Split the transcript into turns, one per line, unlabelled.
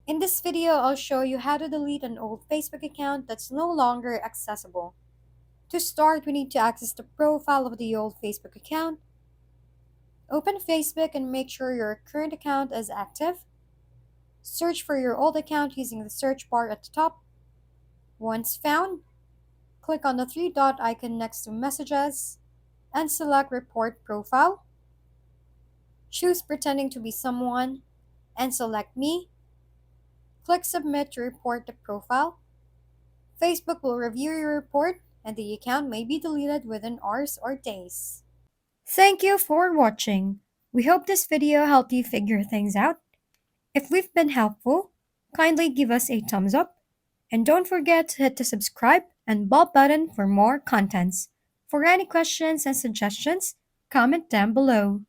In this video, I'll show you how to delete an old Facebook account that's no longer accessible. To start, we need to access the profile of the old Facebook account. Open Facebook and make sure your current account is active. Search for your old account using the search bar at the top. Once found, click on the three dot icon next to Messages and select Report Profile. Choose Pretending to be Someone and select Me. Click Submit to report the profile. Facebook will review your report and the account may be deleted within hours or days. Thank you for watching. We hope this video helped you figure things out. If we've been helpful, kindly give us a thumbs up and don't forget to hit the subscribe and bell button for more contents. For any questions and suggestions, comment down below.